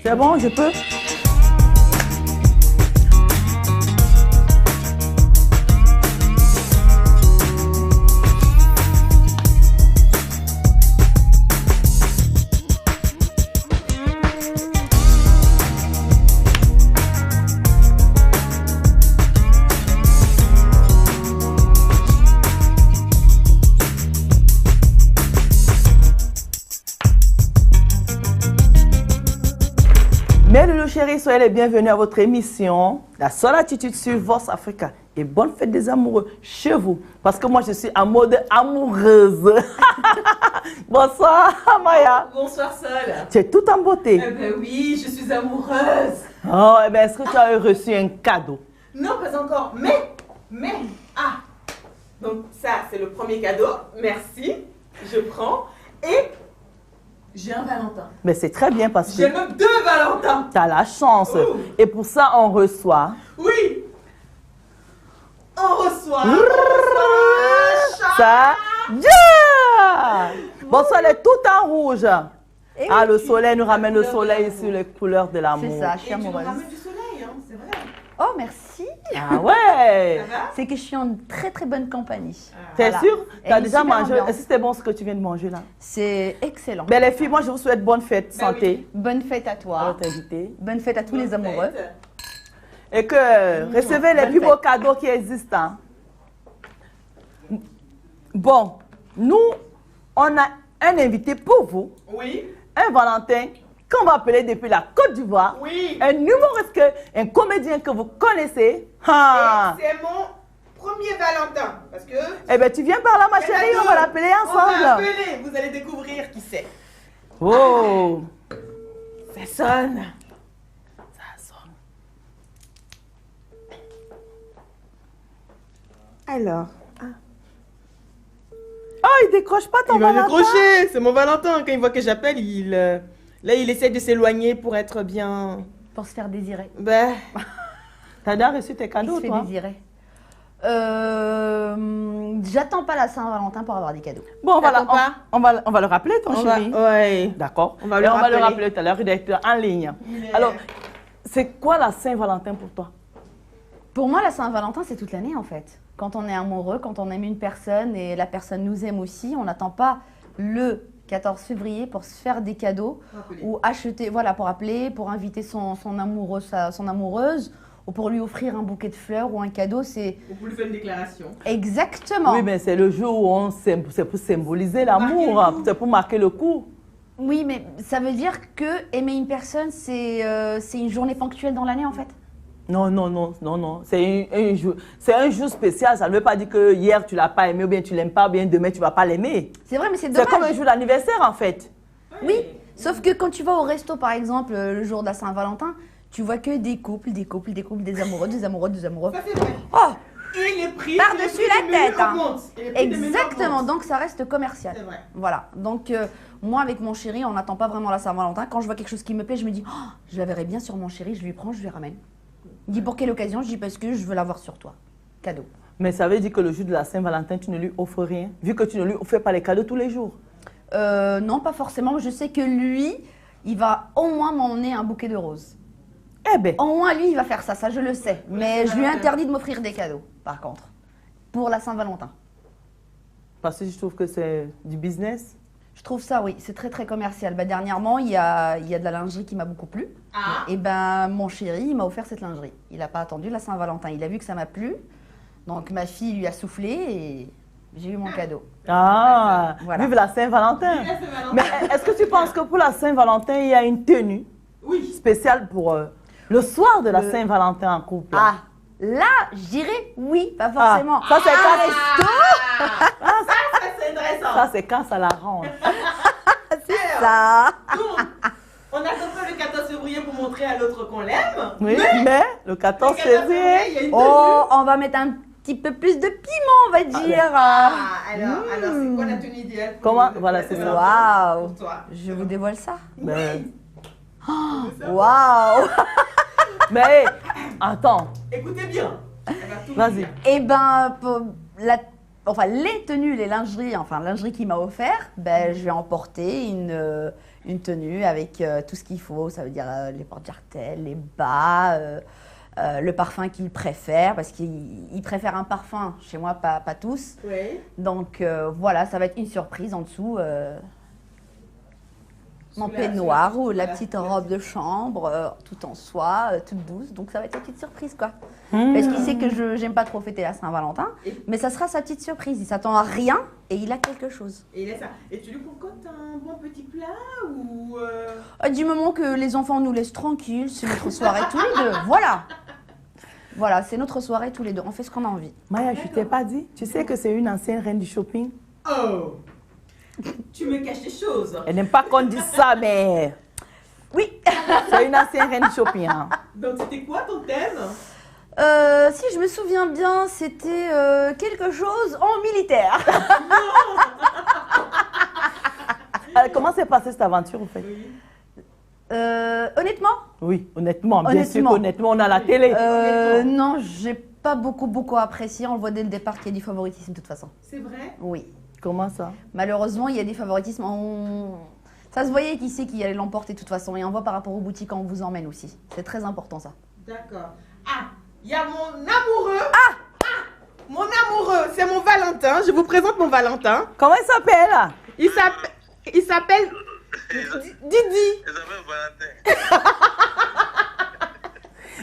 C'est bon, je peux? Mesdames, chéris, soyez les bienvenus à votre émission, La seule attitude sur Voice Africa. Et bonne fête des amoureux chez vous. Parce que moi, je suis en mode amoureuse. Bonsoir, Maya. Bonsoir, Sol. Tu es toute en beauté. Eh ben oui, je suis amoureuse. Oh, eh bien, est-ce que tu as reçu un cadeau? Non, pas encore. Ah. Donc ça, c'est le premier cadeau. Merci. Je prends. Et j'ai un Valentin. Mais c'est très bien parce que J'ai même deux Valentins. tu as la chance. Ouh. Et pour ça, on reçoit... Oui. On reçoit. Ça. Yeah! Bonsoir, elle est toute en rouge. Et Ah, oui. le soleil nous ramène le soleil sur les couleurs de l'amour. C'est ça, je Et suis tu nous amoureuse. ramènes du soleil, hein, c'est vrai. Oh, merci. Ah ouais! Ça va? C'est que je suis en très très bonne compagnie. T'es Voilà. sûr? Et Tu as une déjà super mangé? ambiance. Est-ce que c'était bon ce que tu viens de manger là? C'est excellent. Ben les filles, moi je vous souhaite bonne fête, Ben santé Bonne fête à à toi. votre invité. Bonne fête à tous les amoureux. Et que recevez les Bonne plus beaux fête. cadeaux qui existent. Hein. Bon, nous, on a un invité pour vous, Oui. un Valentin qu'on va appeler depuis la Côte d'Ivoire. Oui. Un humoriste, un comédien que vous connaissez. Ah. Et c'est mon premier Valentin. Parce que Eh bien, tu viens par là, ma il y en a chérie, on deux. va l'appeler On va ensemble. appeler. Vous allez découvrir qui c'est. Oh, ça sonne. Ça sonne. Alors. Oh, il décroche pas ton Il va Valentin. décrocher, c'est mon Valentin. Quand il voit que j'appelle, là, il essaie de s'éloigner pour être bien. Pour se faire désirer. Ben, T'as déjà reçu tes Il cadeaux, se fait toi? désirer. J'attends pas la Saint-Valentin pour avoir des cadeaux. Bon, voilà, T'attends pas? on va le rappeler, ton chéri. ouais. D'accord. On va Et le on va le rappeler. rappeler tout à l'heure, il est en ligne. Alors, c'est quoi la Saint-Valentin pour toi? Pour moi, la Saint-Valentin, c'est toute l'année en fait. Quand on est amoureux, quand on aime une personne et la personne nous aime aussi, on n'attend pas le 14 février pour se faire des cadeaux ou acheter, voilà, pour appeler, pour inviter son amoureux, son amoureuse ou pour lui offrir un bouquet de fleurs ou un cadeau. C'est Vous lui faire une déclaration. exactement. Oui, mais c'est le jour où c'est pour symboliser l'amour, Marquer le coup. c'est pour marquer le coup. Oui, mais ça veut dire que aimer une personne, c'est une journée ponctuelle dans l'année en fait. Non, non, non, non, non. C'est un jour spécial. Ça ne veut pas dire que hier tu l'as pas aimé ou bien tu l'aimes pas ou bien demain tu vas pas l'aimer. C'est vrai, mais c'est C'est dommage. comme un jour d'anniversaire en fait. Oui, sauf que quand tu vas au resto, par exemple, le jour de la Saint-Valentin, tu vois que des couples, des amoureux, des amoureux, des amoureux. Ça, c'est vrai. Oh, Et les prix. Par-dessus les prix la des menus tête, hein. augmentent. Et les prix des menus exactement, augmentent. donc ça reste commercial. C'est vrai. Voilà, donc moi avec mon chéri, on n'attend pas vraiment la Saint-Valentin. Quand je vois quelque chose qui me plaît, je me dis, oh, je la verrai bien sur mon chéri, je lui prends, je lui ramène. Il dit pour quelle occasion? Je dis parce que je veux l'avoir sur toi. Cadeau. Mais ça veut dire que le jour de la Saint-Valentin, tu ne lui offres rien, vu que tu ne lui offres pas les cadeaux tous les jours. Non, pas forcément. Je sais que lui, il va au moins m'emmener un bouquet de roses. Eh bien, Au moins, lui, il va faire ça, ça je le sais. Mais je lui interdis de m'offrir des cadeaux, par contre, pour la Saint-Valentin. parce que je trouve que c'est du business. Je trouve ça, oui, c'est très très commercial. Bah, dernièrement, il y a de la lingerie qui m'a beaucoup plu. Ah. Et ben mon chéri, il m'a offert cette lingerie. Il n'a pas attendu la Saint-Valentin. Il a vu que ça m'a plu. Donc ma fille lui a soufflé et j'ai eu mon cadeau. Ah, Voilà. vive la Saint-Valentin. Vive la Saint-Valentin. Mais est-ce que tu penses que pour la Saint-Valentin, il y a une tenue Oui. spéciale pour le soir de la Le- Saint-Valentin en couple? Ah, là, je dirais oui, pas forcément. ça, c'est quand- resto, Ça, c'est intéressant. Ça, c'est quand ça l'arrange. Alors, ça. donc, on attend pas le 14 février pour montrer à l'autre qu'on l'aime. Oui, mais le 14 Le 14 février, il février. y a une Oh, tenue. on va mettre un petit peu plus de piment, on va dire. Ah, alors, c'est quoi la tenue idéale pour Comment? le- Voilà, la c'est ça. Saint-Valentin Waouh. pour toi? Je vous dévoile ça. Ben, Waouh. mais attends, Écoutez bien. Elle va tout vas-y. dire. Eh ben, les tenues, les lingeries, enfin lingerie qu'il m'a offert, ben je vais emporter une tenue avec tout ce qu'il faut. Ça veut dire les porte-jartelles, les bas, le parfum qu'il préfère, parce qu'il préfère un parfum. Chez moi, pas tous. Oui. Donc voilà, ça va être une surprise en dessous. Mon Sous la- peignoir ou la sous la- petite robe de chambre, tout en soie, toute douce. Donc ça va être une petite surprise, quoi. Parce qu'il sait que je n'aime pas trop fêter la Saint-Valentin, mais ça sera sa petite surprise. Il s'attend à rien et il a quelque chose. Et il est ça. Et tu lui concoctes un bon petit plat ou Du moment que les enfants nous laissent tranquilles, c'est notre soirée tous les deux. Voilà. Voilà, c'est notre soirée tous les deux. On fait ce qu'on a envie. Maya, je t'ai pas dit. Tu sais que c'est une ancienne reine du shopping. Oh, tu me caches des choses. Elle n'aime pas qu'on dise ça, mais Oui. c'est une ancienne reine du shopping. Hein. Donc c'était quoi ton thème? Si je me souviens bien, c'était quelque chose en militaire. Comment s'est passée cette aventure, en fait? Oui. Honnêtement, Oui, honnêtement, bien sûr Honnêtement. qu'honnêtement, on a la télé. non, j'ai pas beaucoup apprécié. On le voit dès le départ qu'il y a du favoritisme de toute façon. C'est vrai? Oui. Comment ça? Malheureusement, il y a des favoritismes. Ça se voyait qui c'est qui allait l'emporter de toute façon. Et on voit par rapport aux boutiques quand on vous emmène aussi. C'est très important ça. D'accord. Ah, il y a mon amoureux. Ah, mon amoureux, c'est mon Valentin. Je vous présente mon Valentin. Comment il s'appelle? Il s'appelle Didi. Valentin.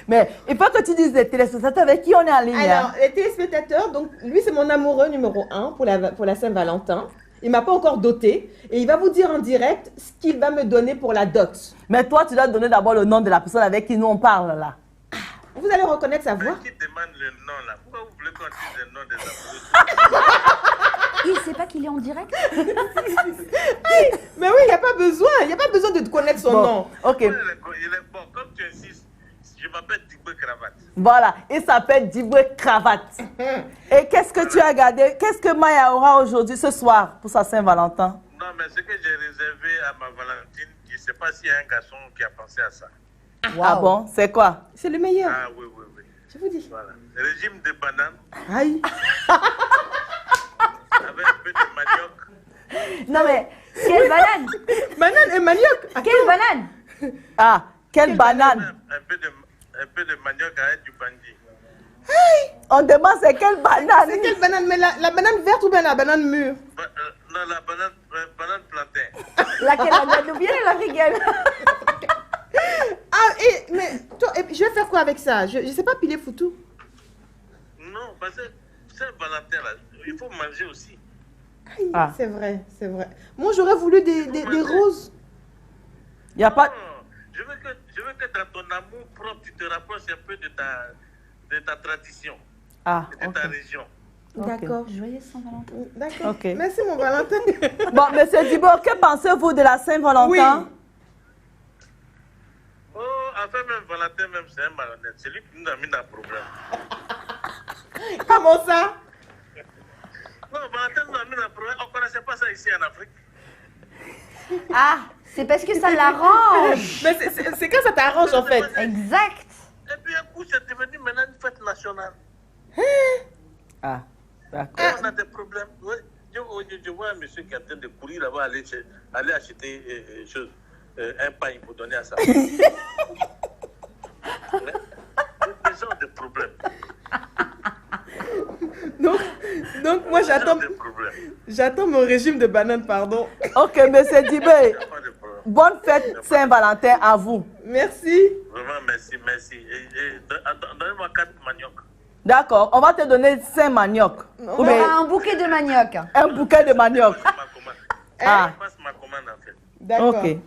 Mais il faut que tu dises les téléspectateurs avec qui on est en ligne. Alors, hein. les téléspectateurs, donc lui c'est mon amoureux numéro 1 pour la Saint-Valentin. Il m'a pas encore doté et il va vous dire en direct ce qu'il va me donner pour la dot. Mais toi, tu dois donner d'abord le nom de la personne avec qui nous on parle là. Vous allez reconnaître sa voix. Qui demande le nom là? Pourquoi vous voulez qu'on dise le nom des amoureux? Il sait pas qu'il est en direct. Mais oui, il n'y a pas besoin de connaître son Bon, nom. ok. Il est bon, comme tu insistes, je m'appelle Tigbe Cravate. Voilà, il s'appelle Diboué Cravate. Et qu'est-ce que tu as gardé? Qu'est-ce que Maya aura aujourd'hui, ce soir, pour sa Saint-Valentin? Non, mais ce que j'ai réservé à ma Valentine, je ne sais pas s'il y a un garçon qui a pensé à ça. Ah bon, c'est quoi? C'est le meilleur, Ah oui, oui, oui. je vous dis. Voilà. Régime de banane Aïe. avec un peu de manioc. Non mais, quelle banane. Banane et manioc. Quelle banane. Ah, quelle banane? Un peu de manioc avec du bandi. On demande c'est quelle banane? C'est quelle banane? Mais la banane verte ou bien la banane mûre? Non, la banane plantain. Laquelle, la guadeloupienne ou l'africaine? Ah, mais toi, et puis, je vais faire quoi avec ça? Je sais pas piler foutu. Non, parce que c'est Valentin là, il faut manger aussi. Aïe, Ah. c'est vrai, c'est vrai. Moi, j'aurais voulu des roses. Il n'y a pas... Non, je veux que dans ton amour propre, tu te rapproches un peu de ta tradition, Ah, de ok. ta région. Ok. D'accord. Joyeux Saint-Valentin. D'accord. Ok. Merci, mon Valentin. Bon, monsieur Dibo, que pensez-vous de la Saint-Valentin? Oh, enfin, même Valentin, même c'est un malhonnête. C'est lui qui nous a mis dans le problème. Comment ça? Non, Valentin nous a mis dans le problème. On ne connaissait pas ça ici en Afrique. Ah, c'est parce que ça l'arrange. Mais c'est quand ça t'arrange, en fait. Exact. Et puis, un coup, c'est devenu maintenant une fête nationale. Ah, d'accord. Et on a des problèmes. Oui. Je vois un monsieur qui est en train de courir là-bas, aller acheter un pain pour donner à sa femme. Les gens ont des problèmes. Donc moi, Les gens ont des problèmes. j'attends mon régime de banane, pardon. Ok, monsieur Dibo, Il n'y a pas de problème. bonne fête Saint-Valentin à vous. Merci. Vraiment, merci, merci. Donnez-moi 4 manioc. D'accord, on va te donner 5 manioc. Ou On bien aura un bouquet de manioc. un bouquet de manioc. Ma commande. Ah. Je passe ma commande en fait. D'accord. Ok.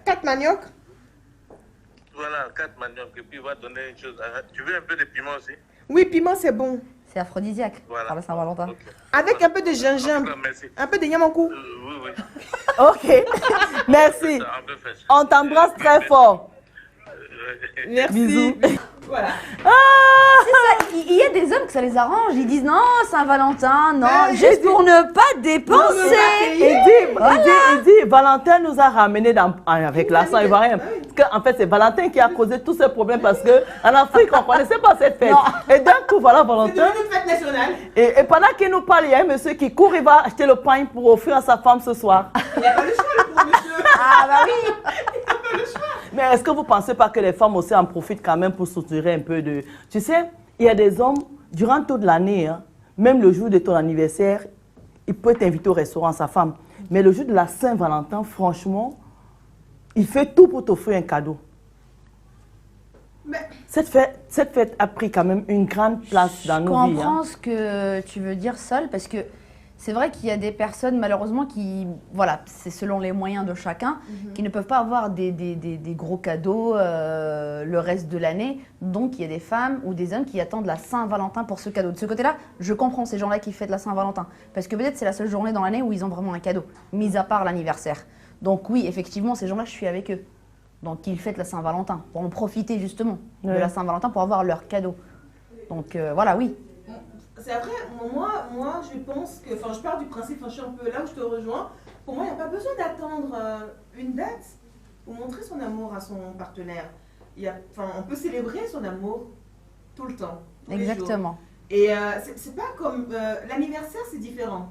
4 manioc? Voilà, 4 manioc. Et puis, il va donner une chose. Tu veux un peu de piment aussi? Oui, piment, c'est bon. C'est aphrodisiaque. Voilà. Par la Saint-Valentin. Ok. Avec un peu de En gingembre. tout cas, merci. Un peu de yamankou. Oui, oui. Ok, merci. On peut faire ça. On t'embrasse très fort. Merci. Bisous. Voilà. Ah! C'est ça, il y a des hommes que ça les arrange. Ils disent non, Saint-Valentin, non, Ah, juste pour ne pas dépenser. Il dit, Valentin nous a ramenés avec l'accent ivoirien. Parce qu'en fait, c'est Valentin qui a causé tous ces problèmes parce qu'en Afrique, on ne connaissait pas cette fête. Non. Et d'un coup, voilà C'est Valentin. devenu une fête nationale. Et pendant qu'il nous parle, il y a un monsieur qui court, il va acheter le pain pour offrir à sa femme ce soir. Il n'y a pas le choix, le pauvre monsieur. Ah bah oui. Mais est-ce que vous ne pensez pas que les femmes aussi en profitent quand même pour soutirer un peu de... Tu sais, il y a des hommes, durant toute l'année, hein, même le jour de ton anniversaire, il peut t'inviter au restaurant, sa femme. Mais le jour de la Saint-Valentin, franchement, il fait tout pour t'offrir un cadeau. Mais Cette fête a pris quand même une grande place dans nos vies. Je comprends ce que tu veux dire, Sol, parce que c'est vrai qu'il y a des personnes, malheureusement, qui, voilà, c'est selon les moyens de chacun, qui ne peuvent pas avoir des gros cadeaux le reste de l'année. Donc, il y a des femmes ou des hommes qui attendent la Saint-Valentin pour ce cadeau. De ce côté-là, je comprends ces gens-là qui fêtent la Saint-Valentin. Parce que peut-être c'est la seule journée dans l'année où ils ont vraiment un cadeau, mis à part l'anniversaire. Donc oui, effectivement, ces gens-là, je suis avec eux. Donc, ils fêtent la Saint-Valentin pour en profiter justement de la Saint-Valentin pour avoir leur cadeau. Donc, voilà, oui. c'est après, moi, je pense que, enfin, je pars du principe, je suis un peu là où je te rejoins. Pour moi, il n'y a pas besoin d'attendre une date pour montrer son amour à son partenaire. On peut célébrer son amour tout le temps. Tous les jours. Exactement. Et c'est pas comme l'anniversaire, c'est différent.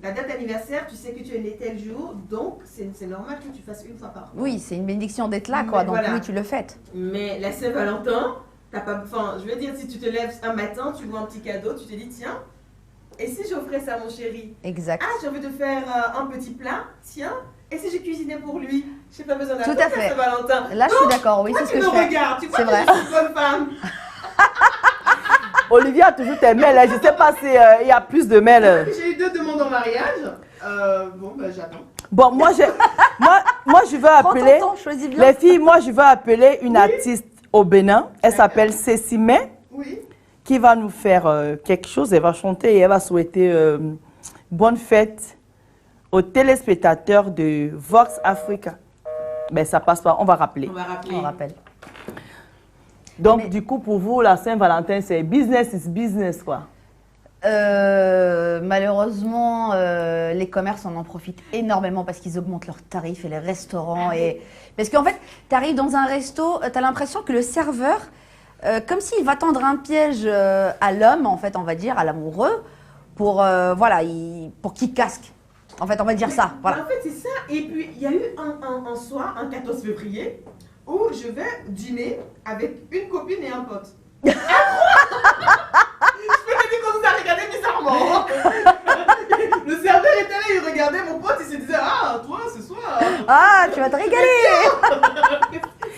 La date d'anniversaire, tu sais que tu es né tel jour, donc c'est normal que tu fasses une fois par an. Oui, c'est une bénédiction d'être là, quoi. Donc voilà. oui, tu le fêtes. Mais la Saint-Valentin, t'as pas, enfin, je veux dire, si tu te lèves un matin, tu vois un petit cadeau, tu te dis tiens, et si j'offrais ça à mon chéri? Exact. Ah, j'ai envie de faire un petit plat, tiens. Et si je cuisinais pour lui? J'ai pas besoin d'attendre Tout à fait. la Saint-Valentin. Là, je suis d'accord. Oui, c'est ce que je tu me fais. regardes, tu vois C'est que vrai. je suis une bonne femme. Olivia a toujours tes mails. Je ne sais pas s'il y a plus de mails. J'ai eu 2 demandes en mariage. J'attends. Bon, moi, je veux Prends appeler... ton temps, choisis bien. Les filles, moi, je veux appeler une artiste au Bénin. Elle s'appelle Cécimé, Oui. qui va nous faire quelque chose. Elle va chanter et elle va souhaiter bonne fête aux téléspectateurs de Vox Africa. Mais ça passe pas, on va rappeler. On va rappeler. On rappelle. Donc, du coup, pour vous, la Saint-Valentin, c'est business is business, quoi. Malheureusement, les commerces en profitent énormément parce qu'ils augmentent leurs tarifs et les restaurants. Parce qu'en fait, tu arrives dans un resto, tu as l'impression que le serveur, comme s'il va tendre un piège à l'homme, en fait, on va dire, à l'amoureux, pour qu'il casque. En fait, on va dire ça. Voilà. En fait, c'est ça. Et puis, il y a eu un soir, un 14 février, où je vais dîner avec une copine et un pote. Je peux te dire qu'on nous a regardé bizarrement. Le serveur était là, il regardait mon pote, il se disait ah, toi ce soir. Ah, tu vas te régaler.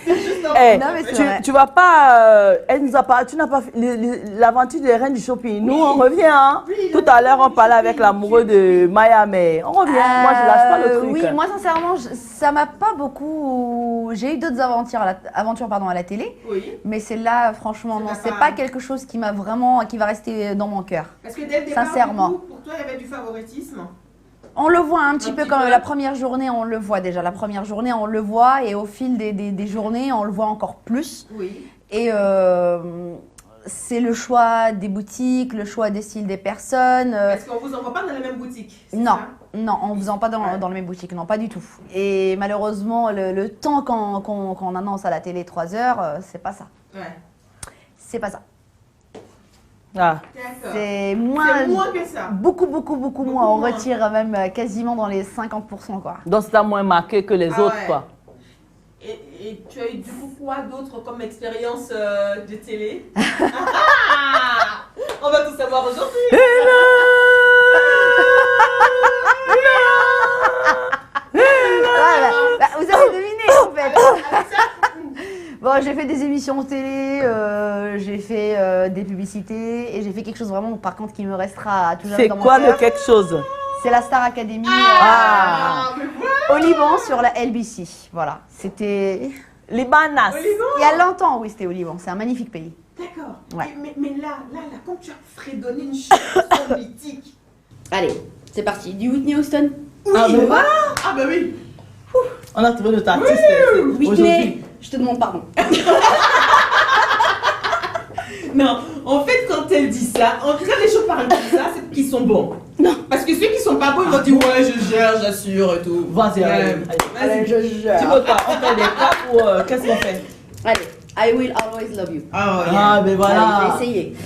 C'est juste un Eh, Non, mais c'est vrai. tu vas pas... elle nous a pas... Tu n'as pas fait l'aventure des reines du shopping. Nous, on revient. Hein? Oui, Tout à l'heure, on parlait avec l'amoureux de Maya, mais on revient. Moi, je lâche pas le truc. Oui, moi sincèrement, ça m'a pas beaucoup. J'ai eu d'autres aventures à la télé, Oui. mais celle-là, franchement, non, c'est pas quelque chose qui va rester dans mon cœur. Parce que dès le départ, Sincèrement. du coup, pour toi, il y avait du favoritisme. On le voit un petit peu comme peu. la première journée, on le voit déjà. La première journée, on le voit, et au fil des journées, on le voit encore plus. Oui. Et c'est le choix des boutiques, le choix des styles des personnes. Parce qu'on vous envoie pas dans la même boutique. c'est Non, ça? non, on ne vous en pas dans les mêmes boutiques, non, pas du tout. Et malheureusement, le temps qu'on annonce à la télé 3 heures, c'est pas ça. Ouais. C'est pas ça. Ah. D'accord. C'est moins, que ça. beaucoup moins. On moins. retire même quasiment dans les 50%, quoi. Donc, c'est moins marqué que les Ah autres, ouais. quoi. Et tu as eu du coup quoi d'autre comme expérience de télé? On va tout savoir aujourd'hui. Vous avez deviné, en fait. Bon, j'ai fait des émissions télé, j'ai fait des publicités, et j'ai fait quelque chose vraiment, par contre, qui me restera toujours C'est dans mon quoi le cœur. quelque chose? C'est la Star Academy Mais voilà. au Liban sur la LBC. Voilà, c'était Libanas. Au Liban. il y a longtemps, oui, c'était au Liban. C'est un magnifique pays. D'accord. Ouais. Mais là, quand tu as fredonné une chanson mythique. Allez, c'est parti. Du Whitney Houston. Oui, Ah, mais voilà. Ah bah oui. On a trouvé notre artiste Whitney, aujourd'hui. je te demande pardon. Non, en fait, quand elle dit ça, en tout cas, les gens parlent comme ça, c'est qu'ils sont bons. Non. Parce que ceux qui sont pas bons, ils vont dire ouais, je gère, j'assure et tout. Vas-y, Ouais. allez. Allez, je Tu jure. veux pas? On fait des frappes ou qu'est-ce qu'on fait? Allez, I will always love you. Ah ouais. Ah, mais Allez, voilà. je vais essayer.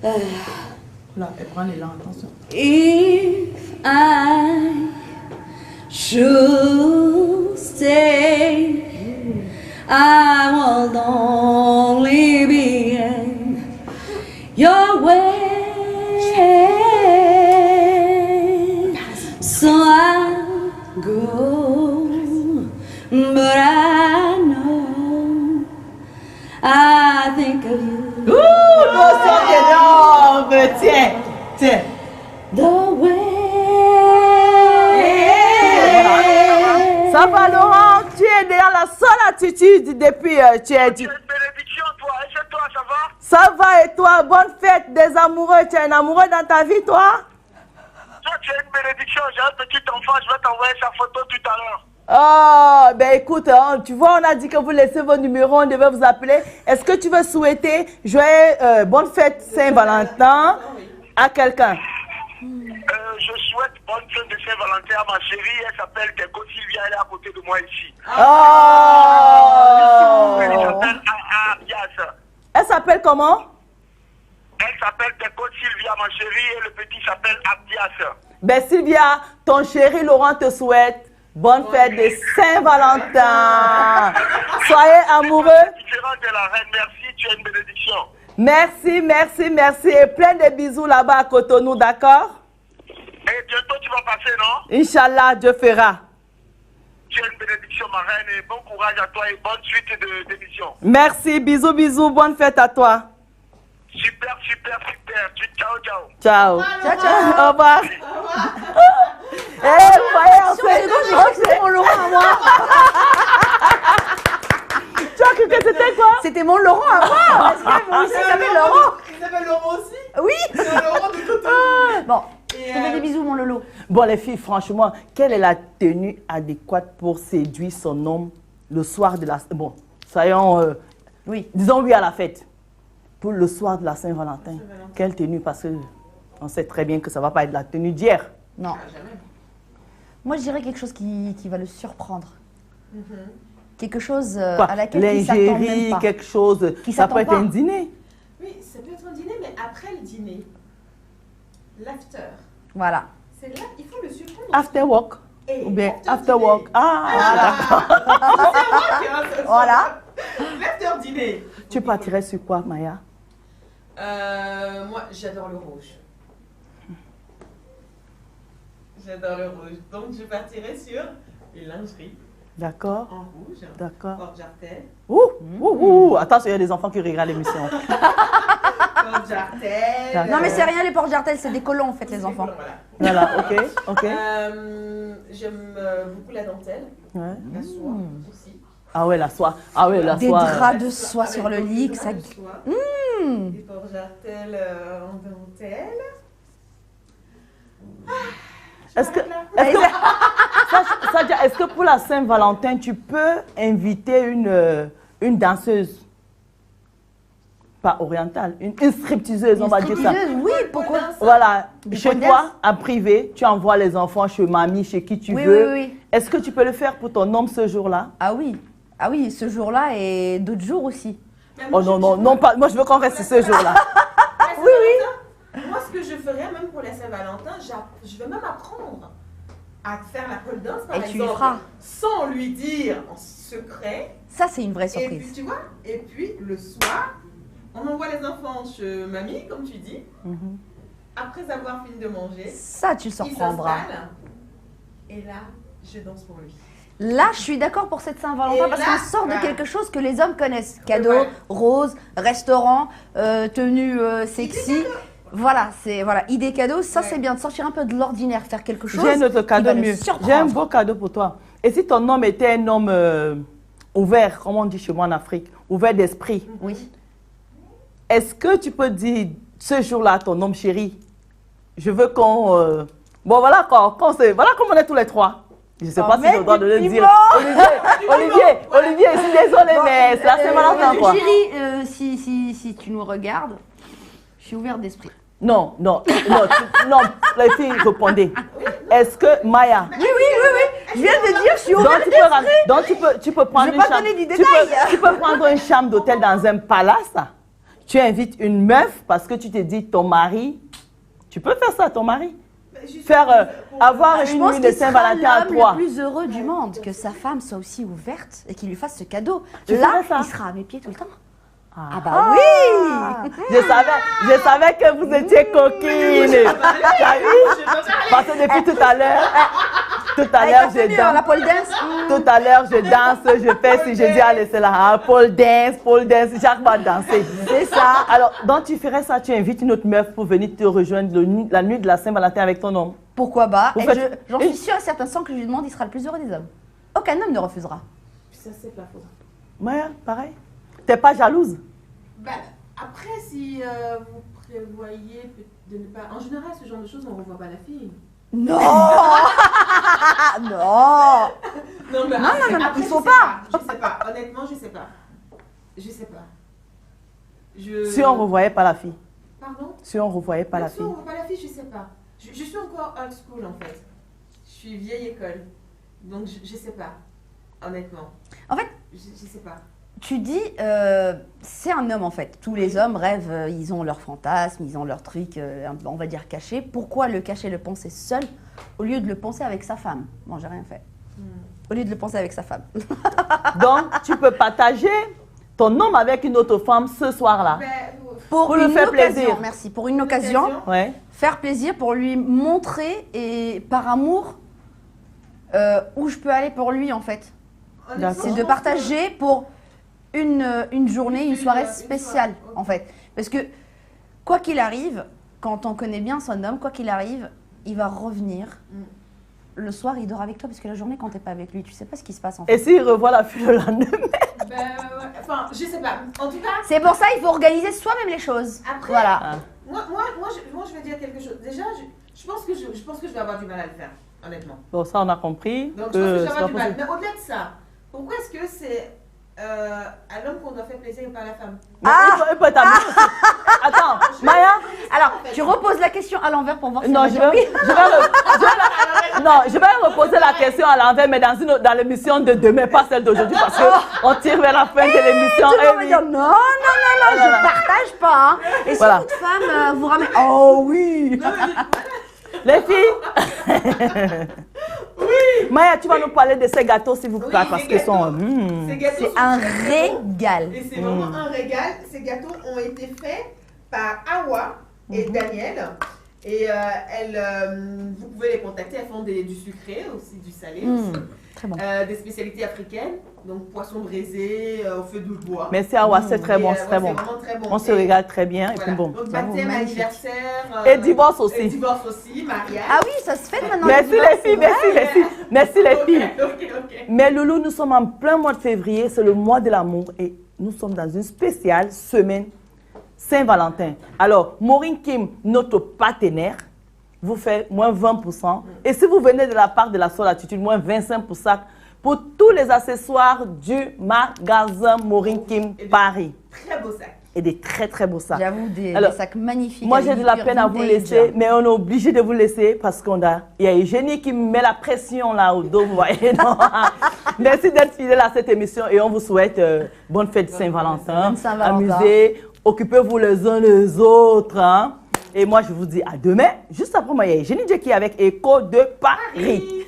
Ok. Là, elle prend l'élan, attention. If I should stay, I will only be in your way. So I'll go, but I know I think of you. Notion d'énorme. Tiens, tiens. The way. Ça va, Laurent? Tu es derrière la seule attitude depuis tu es dit. Tu as une bénédiction, toi. Et chez toi, ça va? Ça va et toi? Bonne fête des amoureux. Tu es un amoureux dans ta vie, toi? Toi, tu as une bénédiction. J'ai un petit enfant, je vais t'envoyer sa photo tout à l'heure. Oh, ben écoute, hein, tu vois, on a dit que vous laissez vos numéros, on devait vous appeler. Est-ce que tu veux souhaiter joyeux, bonne fête Saint-Valentin à quelqu'un? Je souhaite bonne fête de Saint-Valentin à ma chérie. Elle s'appelle Teco Sylvia, elle est à côté de moi ici. Oh! Elle s'appelle Abdias. Elle s'appelle comment? Elle s'appelle Teco Sylvia, ma chérie, et le petit s'appelle Abdias. Ben Sylvia, ton chéri Laurent te souhaite bonne fête de Saint-Valentin. Soyez amoureux. Différente de la reine, merci, tu as une bénédiction. Merci, merci, merci. Et plein de bisous là-bas à Cotonou, d'accord? Et bientôt tu vas passer, non? Inch'Allah, Dieu fera. Tu as une bénédiction, ma reine, et bon courage à toi et bonne suite d'émission. Merci, bisous, bisous, bonne fête à toi. Super, super, super. Ciao, ciao. Ciao. Ciao, ciao. Au revoir. Eh, vous voyez, on fait... C'était mon Laurent à moi. Tu as cru que c'était quoi? C'était mon Laurent à moi. Parce que moi aussi, il s'appelle Laurent. Il s'appelle Laurent aussi. Oui. C'est Laurent de Cotonou. Bon, Et, je te fais des bisous, mon Lolo. Bon, les filles, franchement, quelle est la tenue adéquate pour séduire son homme le soir de la... Bon, soyons... Oui. Disons oui à la fête. Pour le soir de la Saint-Valentin. Quelle tenue? Parce que on sait très bien que ça ne va pas être la tenue d'hier. Non. Moi, je dirais quelque chose qui va le surprendre. Quelque chose Quoi? à laquelle il s'attend même Lingerie, pas. quelque chose. Qui Ça s'attend peut être pas. un dîner. Oui, ça peut être un dîner, mais après le dîner, l'after. Voilà. C'est là, il faut le surprendre. After work. Et Ou bien after after dîner. work. Ah, d'accord. Voilà. L'after dîner. Tu partirais sur quoi, Maya? Moi, j'adore le rouge. J'adore le rouge. Donc, je partirai sur une lingerie D'accord. en rouge. D'accord. Porte-jartel. Ouh. Attention, il y a des enfants qui regardent l'émission. Porte-jartel. D'accord. Non, mais c'est rien, les porte-jartels, c'est des collants, en fait, les enfants. Voilà. Voilà, ok. J'aime beaucoup la dentelle, Ouais. la soie aussi. Ah ouais, la soie. Ah ouais, la Des soie. draps de soie sur le lit, que ça... Des porte-jartel en dentelle. Est-ce que Sadia, est-ce que pour la Saint-Valentin, tu peux inviter une danseuse? Pas orientale, une stripteaseuse, on va dire ça. Stripteaseuse, oui, pourquoi? Voilà, Des chez pole toi, en privé, tu envoies les enfants chez mamie, chez qui tu Oui, veux. oui, oui. Est-ce que tu peux le faire pour ton homme ce jour-là? Ah oui. Ah oui, ce jour-là et d'autres jours aussi. Oh non, non, non, pas. Moi, je veux qu'on reste ce jour-là. Oui, oui. Moi, ce que je ferais, même pour la Saint-Valentin, je vais même apprendre à faire la pole dance, par Et exemple. tu le feras. Sans lui dire en secret. Ça, c'est une vraie Et puis, surprise. tu vois, et puis le soir, on envoie les enfants chez mamie, comme tu dis. Après avoir fini de manger, Ça, tu le il surprendras. s'installe. Et là, je danse pour lui. Là, je suis d'accord pour cette Saint-Valentin Et parce là, qu'on sort de voilà. quelque chose que les hommes connaissent. Cadeau, Ouais. rose, restaurant, tenue sexy. Voilà, c'est voilà, idée cadeau. Ça, Ouais. c'est bien de sortir un peu de l'ordinaire, faire quelque chose. J'ai un autre qui cadeau va le mieux. surprendre. J'ai un beau cadeau pour toi. Et si ton homme était un homme ouvert, comme on dit chez moi en Afrique, ouvert d'esprit, Oui. est-ce que tu peux dire ce jour-là à ton homme chéri, je veux qu'on... Bon, voilà, voilà comme on est tous les trois. Je ne sais pas si je dois le dire. Olivier, je suis désolée, mais c'est la Saint-Valentin, quoi. Chérie, si tu nous regardes, je suis ouverte d'esprit. Non, non, les filles, répondez. Est-ce que Maya... Oui. Je viens de dire, je suis ouverte. Tu peux prendre Je vais une pas chambre. donner du détail. Tu peux prendre une chambre d'hôtel dans un palace. Tu invites une meuf parce que tu te dis ton mari. Tu peux faire ça à ton mari. faire avoir Je une pense nuit de qu'il sera Saint-Valentin à l'homme 3. le plus heureux du monde, que sa femme soit aussi ouverte et qu'il lui fasse ce cadeau. Tu Là, ferais ça? il sera à mes pieds tout le temps. Ah bah oui. Je savais que vous étiez coquine. T'as vu? Parce que depuis tout à l'heure, je La danse. pole dance. Tout à l'heure, je danse, je fais si je dis allez, c'est là, pole dance, chaque fois danser. C'est ça. Alors, donc tu ferais ça, tu invites une autre meuf pour venir te rejoindre la nuit de la Saint-Valentin avec ton homme. Pourquoi pas? Vous Et faites- j'en suis sûre et certain, sans que je lui demande, il sera le plus heureux des hommes. Aucun homme ne refusera. Ça, c'est pas faux. Ouais, pareil. T'es pas jalouse? Bah, après, si vous prévoyez de ne pas. En général, ce genre de choses, on ne revoit pas la fille. Non. Non. Non, mais Non, après, il je faut sais pas. Je sais pas. Honnêtement, je sais pas. Je sais pas. Si on revoyait pas la fille. Pardon? Si on revoyait pas la Si fille. on ne voit pas la fille, je sais pas. Je suis encore old school en fait. Je suis vieille école. Donc, je sais pas. Honnêtement. En fait, Je sais pas. tu dis, c'est un homme en fait. Tous les hommes rêvent, ils ont leurs fantasmes, ils ont leurs trucs, on va dire cachés. Pourquoi le cacher, le penser seul, au lieu de le penser avec sa femme? Bon, j'ai rien fait. Au lieu de le penser avec sa femme. Donc, tu peux partager ton homme avec une autre femme ce soir-là. Ben, Pour lui une faire occasion, plaisir. merci. Pour une occasion, Ouais. faire plaisir, pour lui montrer et par amour où je peux aller pour lui en fait. honnêtement, C'est je de pense partager pour une journée, une soirée une spéciale soirée, en fait. Parce que quoi qu'il arrive, quand on connaît bien son homme, quoi qu'il arrive, il va revenir. Le soir, il dort avec toi parce que la journée, quand t'es pas avec lui, tu sais pas ce qui se passe en fait. Et s'il revoit la fille le lendemain? que- Ben, ouais. Enfin, je sais pas. En tout cas, C'est pour ça qu'il faut organiser soi-même les choses. après, Voilà. Ah. moi, je vais dire quelque chose. Déjà, je pense que je vais avoir du mal à le faire, honnêtement. Bon, ça, on a compris. Donc, je pense que je vais c'est avoir pas du mal. possible. Mais au-delà de ça, pourquoi est-ce que c'est à l'homme qu'on doit faire plaisir et pas à la femme? Mais il peut t'amener aussi. Attends, Maya? Alors, tu reposes la question à l'envers pour voir si Non, elle je va vais, dire oui. non, je vais reposer la question à l'envers, mais dans l'émission de demain, pas celle d'aujourd'hui, parce qu'on tire vers la fin de l'émission. Tout le monde Eh va oui. dire non, je Voilà. partage pas. Hein. Et si Voilà. votre femme vous ramène. Oh oui. Les filles? Oui. Maya, tu vas nous parler de ces gâteaux, s'il vous plaît, Oui, parce les qu'ils sont. gâteaux. Ces gâteaux C'est sont un très bons. régal. Et c'est vraiment un régal. Ces gâteaux ont été faits par Awa et Daniel. Et vous pouvez les contacter. Elles font du sucré, aussi du salé. Aussi. Très bon. Des spécialités africaines. Donc poisson braisé au feu de bois. Merci, Awa, c'est très bon, c'est très bon. C'est vraiment très bon. On se Et régale très bien, et voilà. puis bon. Donc Bravo, baptême, magnifique. anniversaire. Et divorce aussi. Et divorce aussi, mariage. Ah oui, ça se fait maintenant. Merci le les divorce, filles, c'est vrai. merci les filles. Merci les filles. Ok. Mais Loulou, nous sommes en plein mois de février, c'est le mois de l'amour et nous sommes dans une spéciale semaine Saint-Valentin. Alors, Maureen Kim, notre partenaire, vous fait moins 20%. Et si vous venez de la part de la Soul Attitude, moins 25% pour tous les accessoires du magasin Maureen Kim Et de- Paris. Très beau sac. Et des très très beaux sacs. J'avoue, des Alors, sacs magnifiques. Moi, avec j'ai de du la cuir peine à vous vintage. laisser, mais on est obligé de vous laisser parce il y a Eugénie qui me met la pression là au dos, vous voyez. Non. Merci d'être fidèle à cette émission et on vous souhaite bonne fête de Saint-Valentin. Bonne Saint-Valentin. Amusez, occupez-vous les uns les autres. Hein. Et moi, je vous dis à demain. Juste après moi, il y a Eugénie qui est avec Écho de Paris.